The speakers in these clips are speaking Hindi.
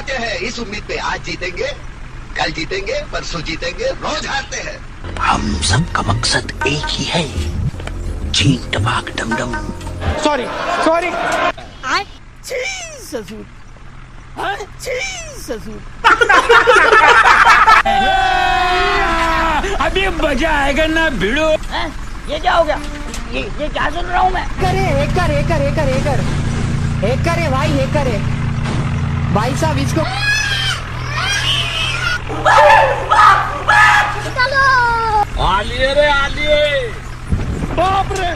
आते हैं इस उम्मीद पे आज जीतेंगे, कल जीतेंगे, परसों जीतेंगे, रोज हारते हैं। हम सब का मकसद एक ही है, चीन टपाक डम डम। सॉरी सॉरी ससुर ससुर अभी मजा आएगा ना भिड़ो। ये क्या हो गया? ये क्या सुन रहा हूँ मैं? हैकर है भाई, हैकर है भाई साहब। इसको आलिए रे आलिए, बाप रे।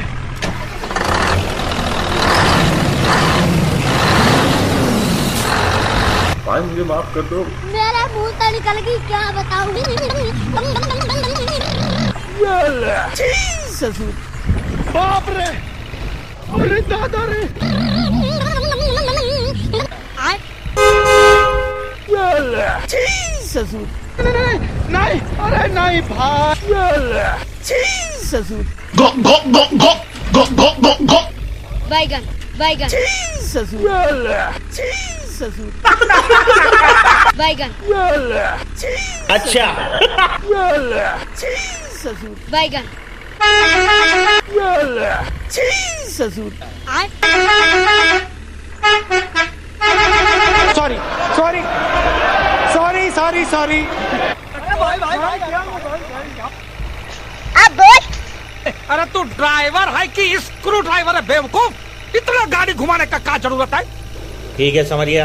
भाई मुझे माफ कर दो। मेरे मुंह से निकल गई, क्या बताऊं। ससुर बाप रे, अरे दादा रे। ससुर नहीं, अरे नहीं भाई। ससुर गो go go go go go go गो। बैगन बैगन ससुर ससुर बैगन अच्छा ससुर बैगन ससुर sorry sorry sorry sorry sorry. अब बोल। अरे तू ड्राइवर है कि स्क्रू ड्राइवर है बेवकूफ? इतना गाड़ी घुमाने का क्या जरूरत है? ठीक है समझिए।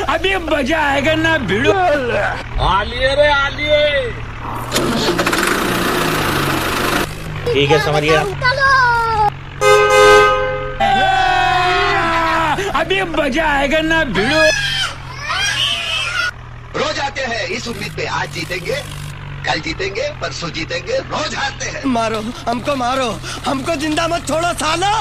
अभी मजा आएगा ना भिड़ो। आलिए रे आलिए। ठीक है समझिए। चलो। अभी मजा आएगा ना भिड़ो। रोज आते हैं इस उम्मीद पे आज जीतेंगे, कल जीतेंगे, परसों जीतेंगे, रोज हारते हैं। मारो हमको जिंदा मत छोड़ो सालो।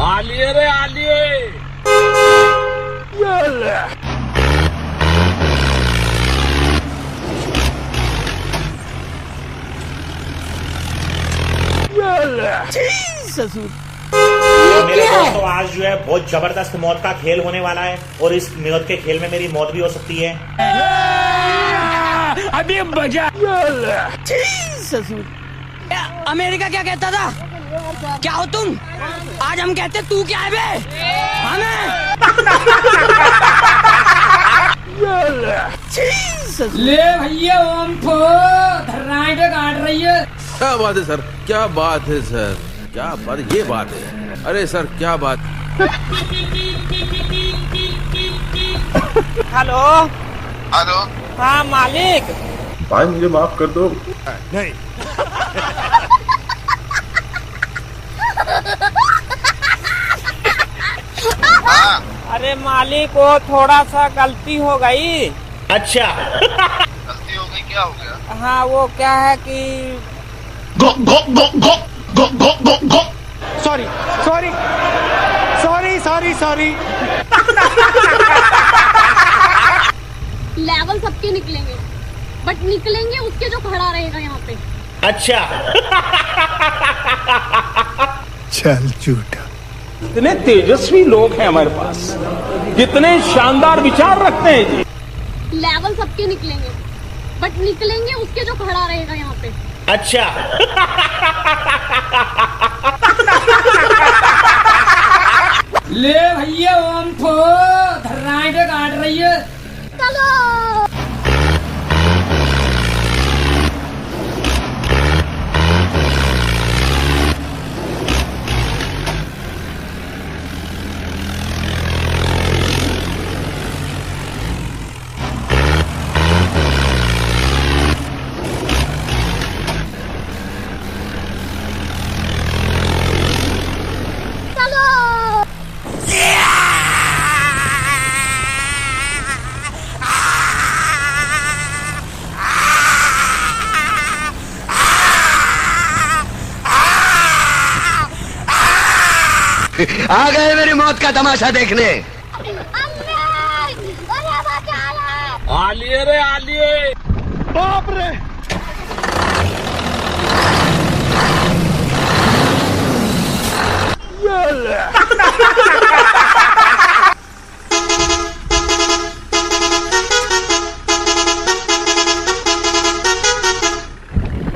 आलिए रे आलिए। ससुर मेरे दोस्तों आज जो है बहुत जबरदस्त मौत का खेल होने वाला है और इस मौत के खेल में मेरी मौत भी हो सकती है। अभी मजा। ससुर अमेरिका क्या कहता था? क्या हो तुम? आज हम कहते तू क्या है बे? हमें ले भैया ओम फो धर्राई पे काट रही है। क्या बात है सर, क्या बात है सर, क्या बात, ये बात है। अरे सर क्या बात। हेलो हेलो, हाँ मालिक। भाई मुझे माफ कर दो। नहीं अरे मालिक वो थोड़ा सा गलती हो गई। अच्छा गलती हो गई, क्या हो गया? हाँ वो क्या है कि go go go go go go go go. Sorry sorry sorry sorry sorry. Level सबके निकलेंगे, बट निकलेंगे उसके जो खड़ा रहेगा यहाँ पे। अच्छा चल झूठा। कितने तेजस्वी लोग हैं हमारे पास, कितने शानदार विचार रखते हैं जी। लेवल सबके निकलेंगे, बट निकलेंगे उसके जो खड़ा रहेगा यहाँ पे। अच्छा ले भैया ओम फो धर्राई पे काट रही है। चलो। आ गए मेरी मौत का तमाशा देखने। आलिए रे आलिए। बाप रे।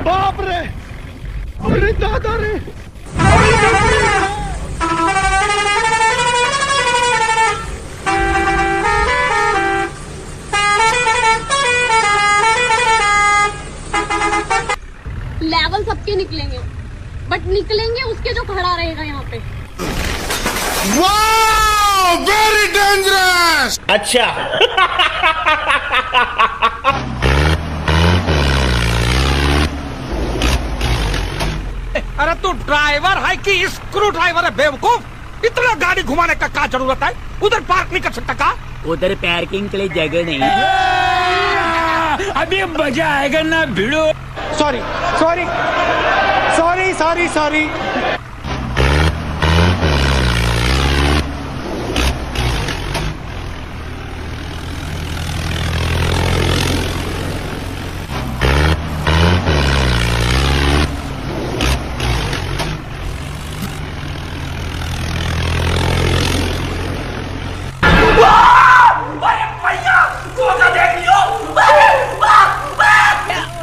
बाप रे। अरे दादा रे। लेवल सबके निकलेंगे, बट निकलेंगे उसके जो खड़ा रहेगा यहाँ पे। Very dangerous. अच्छा। अरे तू ड्राइवर है कि स्क्रू ड्राइवर है बेवकूफ? इतना गाड़ी घुमाने का क्या जरूरत है? उधर पार्क नहीं कर सकता का? उधर पार्किंग के लिए जगह नहीं। अभी मजा आएगा ना भिड़ो। Sorry sorry sorry sorry sorry.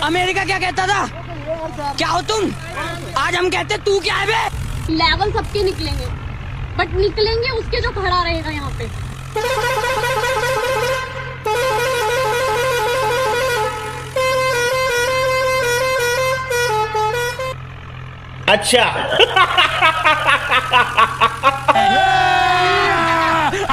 America क्या कहता था? क्या हो तुम? आज हम कहते तू क्या है बे? लेवल सबके निकलेंगे, बट निकलेंगे उसके जो खड़ा रहेगा यहाँ पे। अच्छा।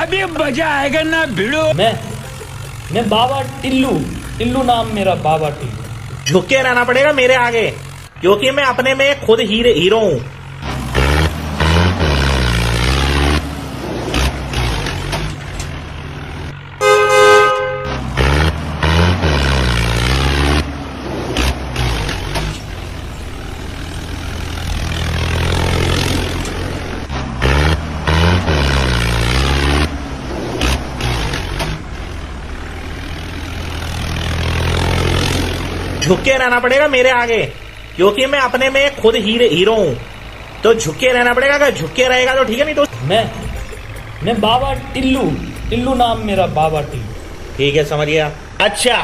अभी मजा आएगा ना भिड़ो। मैं बाबा टिल्लू, टिल्लू नाम मेरा, बाबा टिल्लू। झुक के रहना पड़ेगा मेरे आगे, क्योंकि मैं अपने में खुद हीरो हूं। झुक के रहना पड़ेगा मेरे आगे, क्योंकि मैं अपने में खुद हीरो हूं। तो झुक के रहना पड़ेगा, अगर झुक के रहेगा तो ठीक है, नहीं तो मैं बाबा टिल्लू, टिल्लू नाम मेरा, बाबा टिल्लू। ठीक है, समझ गया। अच्छा।